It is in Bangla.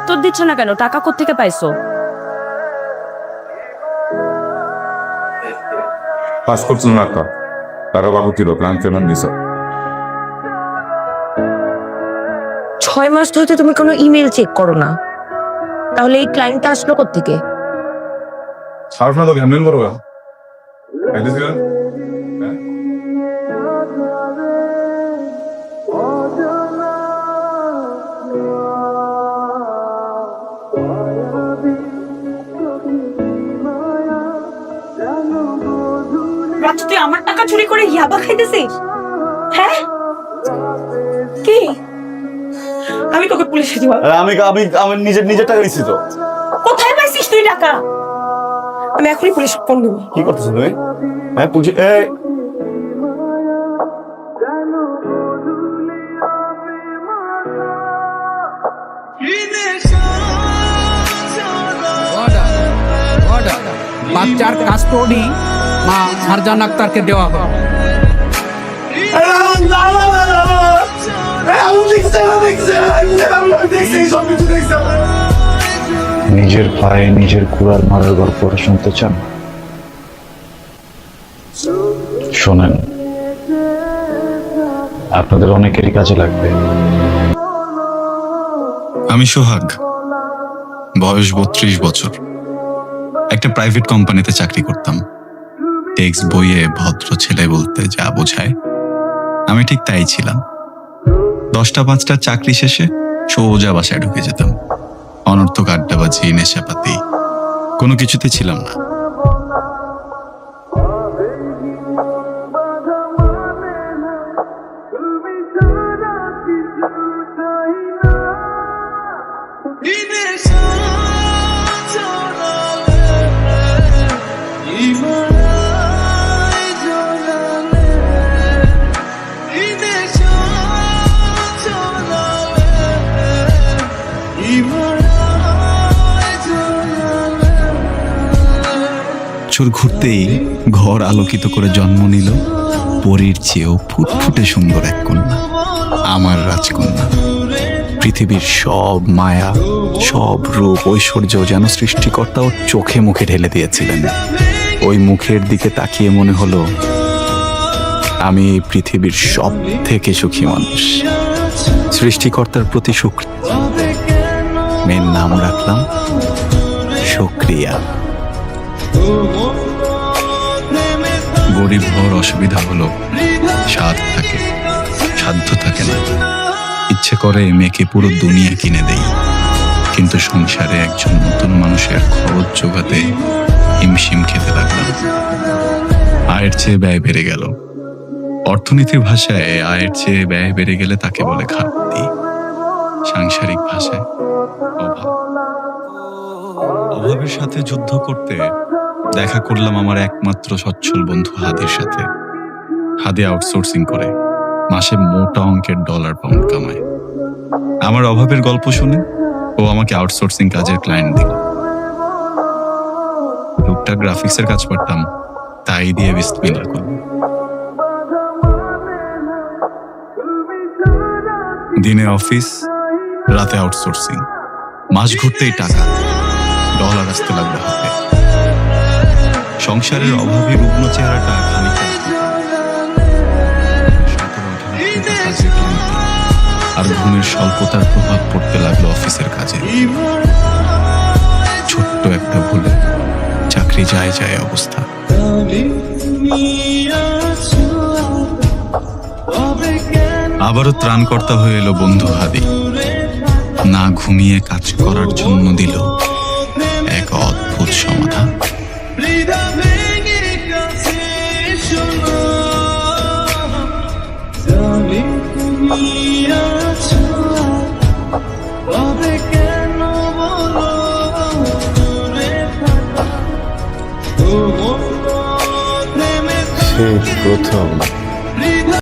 উত্তর দিচ্ছ না কেন? টাকা কোত্থেকে পাইছো? Pasport sunata. Taraba kutiro plan kenan nisa. 6 মাস ধরে তুমি কোনো ইমেল চেক করো না, তাহলে এই ক্লায়েন্টটা আসলো কোত্থেকে? Sarfna to gamble karo ga. Aise sigan? Raju, তুই আমার টাকা চুরি করে ইয়াবা খাইতেছিস? হ্যাঁ, কি? আমি তোকে পুলিশে দিব। আমি আমি আমি নিজের টাকা নিচ্ছি তো। কোথায় পাইছিস তুই টাকা? আমি এখনই পুলিশ ফোন দেব। কি করতেছ তুমি? হ্যাঁ পুলিশ এই বাচ্চার কাস্টডি মা ফারজান আক্তারকে দেওয়া হবে। নিজের পায়ে নিজের কুড়াল মারার গল্প শুনতে চান? শোনেন, আপনাদের অনেকেরই কাজে লাগবে। আমি সোহাগ, বয়স 32 বছর। একটা প্রাইভেট কোম্পানিতে চাকরি করতাম। টেক্সট বইয়ে ভদ্র ছেলে বলতে যা বোঝায় আমি ঠিক তাই ছিলাম। 10টা 5টার চাকরি শেষে সোজা বাসায় ঢুকে যেতাম। অনর্থক আড্ডাবাজি, নেশাপাতি কোনো কিছুতে ছিলাম না। বছর ঘুরতেই ঘর আলোকিত করে জন্ম নিল পরীর চেয়েও ফুটফুটে সুন্দর এক কন্যা, আমার রাজকন্যা। পৃথিবীর সব মায়া, সব রূপ, ঐশ্বর্য যেন সৃষ্টিকর্তা ওর চোখে মুখে ঢেলে দিয়েছিলেন। ওই মুখের দিকে তাকিয়ে মনে হলো আমি এই পৃথিবীর সব থেকে সুখী মানুষ। সৃষ্টিকর্তার প্রতি শুকরিয়া। মেয়ের নাম রাখলাম শুকরিয়া। গরিব হওয়ার অসুবিধা হলো স্বাদ থাকে, সাধ্য থাকে না। ইচ্ছে করে মেয়েকে পুরো দুনিয়া কিনে দেই, কিন্তু সংসারে একজন নতুন মানুষের খরচ জোগাতে হিমশিম খেতে লাগলাম। আয়ের চেয়ে ব্যয় বেড়ে গেল। অর্থনীতির ভাষায় আয়ের চেয়ে ব্যয় বেড়ে গেলে তাকে বলে ঘাটতি, সাংসারিক ভাষায় অভাব। অভাবের সাথে যুদ্ধ করতে দেখা করলাম আমার একমাত্র সচ্ছল বন্ধু হাদির সাথে। হাদি আউটসোর্সিং করে, মাসে মোটা অঙ্কের ডলার পাউন্ড কামায়। আমার অভাবের গল্প শুনে ও আমাকে আউটসোর্সিং কাজের ক্লায়েন্ট দিল। টুকটাক গ্রাফিক্সের কাজ পারতাম, তাই দিয়ে বিসমিল্লাহ করলাম। দিনে অফিস, রাতে আউটসোর্সিং। মাস ঘুরতেই টাকা, ডলার আসতে লাগলো হাতে। সংসারের অভাবী রুগ্ন চেহারাটা খানিকটা কাজের ক্লান্তি আর ঘুমের স্বল্পতার প্রভাব পড়তে লাগলো অফিসের কাজে। ছোট্ট একটা ভুলে চাকরি যায় যায় অবস্থা। আবারও ত্রাণকর্তা হয়ে এলো বন্ধু হাদি। না ঘুমিয়ে কাজ করার জন্য দিল এক অদ্ভুত সমাধান। সেই প্রথম